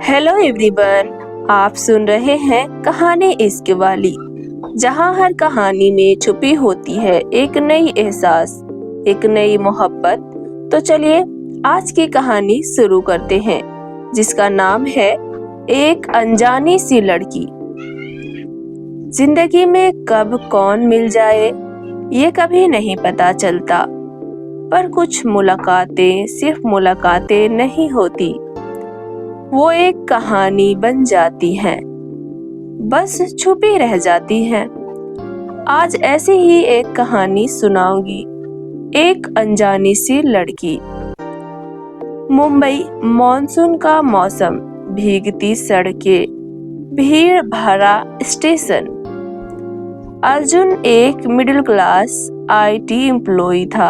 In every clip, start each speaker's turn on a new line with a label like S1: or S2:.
S1: Hello everyone, आप सुन रहे हैं कहानी इश्क वाली, जहां हर कहानी में छुपी होती है एक नई एहसास, एक नई मोहब्बत। तो चलिए आज की कहानी शुरू करते हैं, जिसका नाम है एक अनजानी सी लड़की। जिंदगी में कब कौन मिल जाए ये कभी नहीं पता चलता, पर कुछ मुलाकातें सिर्फ मुलाकातें नहीं होती, वो एक कहानी बन जाती हैं, बस छुपी रह जाती हैं। आज ऐसी ही एक कहानी सुनाऊंगी, एक अनजानी सी लड़की। मुंबई, मॉनसून का मौसम, भीगती सड़कें, भीड़ भरा स्टेशन। अर्जुन एक मिडिल क्लास IT एम्प्लॉय था।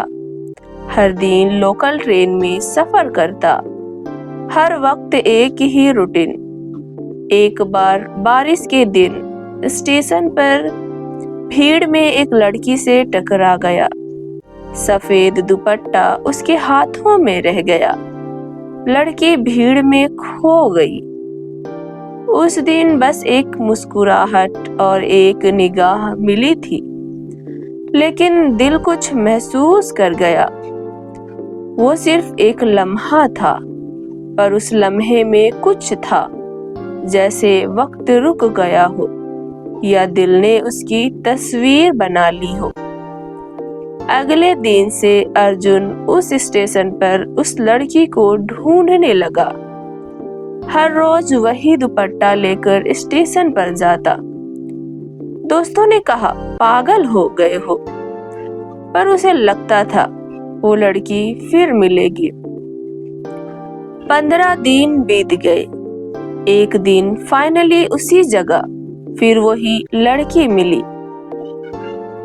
S1: हर दिन लोकल ट्रेन में सफर करता, हर वक्त एक ही रूटीन। एक बार बारिश के दिन स्टेशन पर भीड़ में एक लड़की से टकरा गया। सफेद दुपट्टा उसके हाथों में रह गया। लड़की भीड़ में खो गई। उस दिन बस एक मुस्कुराहट और एक निगाह मिली थी, लेकिन दिल कुछ महसूस कर गया। वो सिर्फ एक लम्हा था, पर उस लम्हे में कुछ था, जैसे वक्त रुक गया हो या दिल ने उसकी तस्वीर बना ली हो। अगले दिन से अर्जुन उस स्टेशन पर उस लड़की को ढूंढने लगा। हर रोज वही दुपट्टा लेकर स्टेशन पर जाता। दोस्तों ने कहा पागल हो गए हो, पर उसे लगता था वो लड़की फिर मिलेगी। 15 दिन बीत गए। एक दिन फाइनली उसी जगह फिर वही लड़की मिली।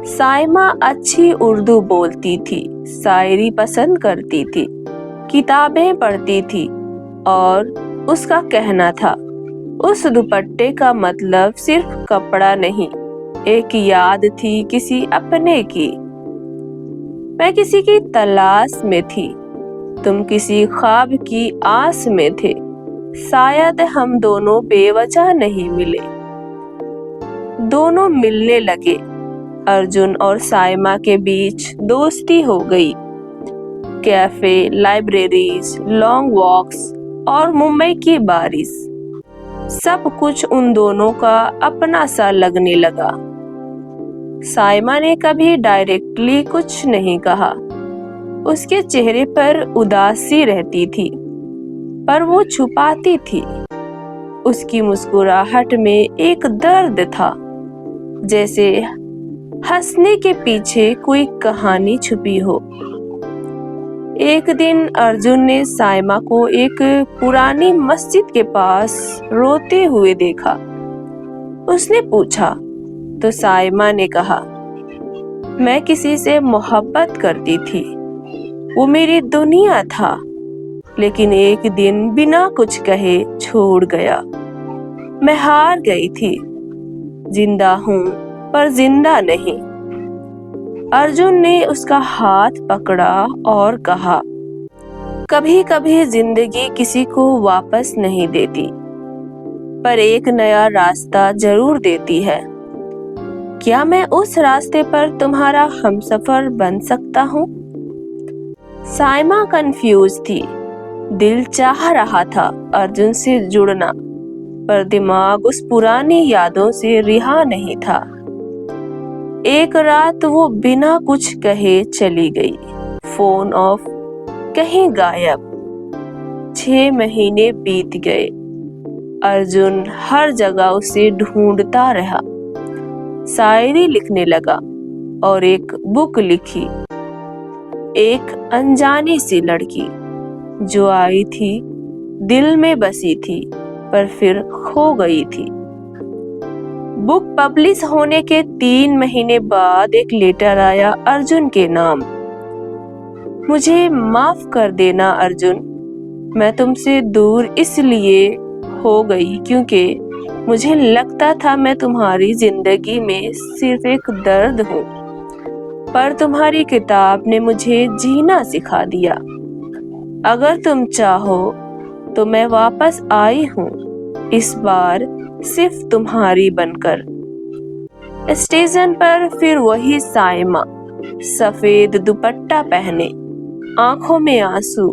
S1: साइमा अच्छी उर्दू बोलती थी, शायरी पसंद करती थी, किताबें पढ़ती थी, और उसका कहना था उस दुपट्टे का मतलब सिर्फ कपड़ा नहीं, एक याद थी किसी अपने की। मैं किसी की तलाश में थी, तुम किसी ख्वाब की आस में थे। शायद हम दोनों बेवजह नहीं मिले। दोनों मिलने लगे। अर्जुन और साइमा के बीच दोस्ती हो गई। कैफे, लाइब्रेरीज, लॉन्ग वॉक्स और मुंबई की बारिश, सब कुछ उन दोनों का अपना सा लगने लगा। साइमा ने कभी डायरेक्टली कुछ नहीं कहा। उसके चेहरे पर उदासी रहती थी, पर वो छुपाती थी। उसकी मुस्कुराहट में एक दर्द था, जैसे हंसने के पीछे कोई कहानी छुपी हो। एक दिन अर्जुन ने साइमा को एक पुरानी मस्जिद के पास रोते हुए देखा। उसने पूछा तो साइमा ने कहा, मैं किसी से मोहब्बत करती थी, वो मेरी दुनिया था, लेकिन एक दिन बिना कुछ कहे छोड़ गया। मैं हार गई थी, जिंदा हूँ पर जिंदा नहीं। अर्जुन ने उसका हाथ पकड़ा और कहा, कभी कभी जिंदगी किसी को वापस नहीं देती, पर एक नया रास्ता जरूर देती है। क्या मैं उस रास्ते पर तुम्हारा हमसफर बन सकता हूँ? साइमा कंफ्यूज थी। दिल चाह रहा था अर्जुन से जुड़ना, पर दिमाग उस पुरानी यादों से रिहा नहीं था। एक रात वो बिना कुछ कहे चली गई, फोन ऑफ, कहीं गायब। 6 महीने बीत गए। अर्जुन हर जगह उसे ढूंढता रहा। शायरी लिखने लगा और एक बुक लिखी, एक अनजानी सी लड़की जो आई थी, दिल में बसी थी, पर फिर खो गई थी। बुक पब्लिश होने के 3 महीने बाद एक लेटर आया अर्जुन के नाम। मुझे माफ कर देना अर्जुन, मैं तुमसे दूर इसलिए हो गई क्योंकि मुझे लगता था मैं तुम्हारी जिंदगी में सिर्फ एक दर्द हूँ, पर तुम्हारी किताब ने मुझे जीना सिखा दिया। अगर तुम चाहो तो मैं वापस आई हूँ, इस बार सिर्फ तुम्हारी बनकर। स्टेशन पर फिर वही साइमा, सफेद दुपट्टा पहने, आंखों में आंसू,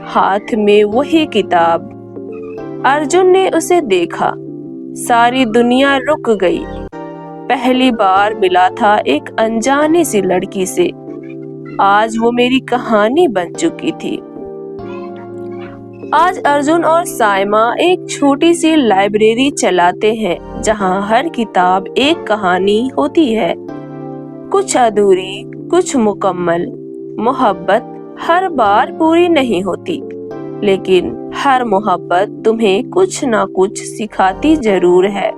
S1: हाथ में वही किताब। अर्जुन ने उसे देखा, सारी दुनिया रुक गई। पहली बार मिला था एक अनजानी सी लड़की से। आज वो मेरी कहानी बन चुकी थी। आज अर्जुन और साइमा एक छोटी सी लाइब्रेरी चलाते हैं, जहां हर किताब एक कहानी होती है, कुछ अधूरी, कुछ मुकम्मल। मोहब्बत हर बार पूरी नहीं होती, लेकिन हर मोहब्बत तुम्हें कुछ ना कुछ सिखाती जरूर है।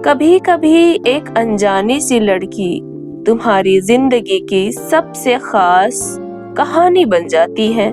S1: कभी कभी एक अनजानी सी लड़की तुम्हारी जिंदगी की सबसे खास कहानी बन जाती है।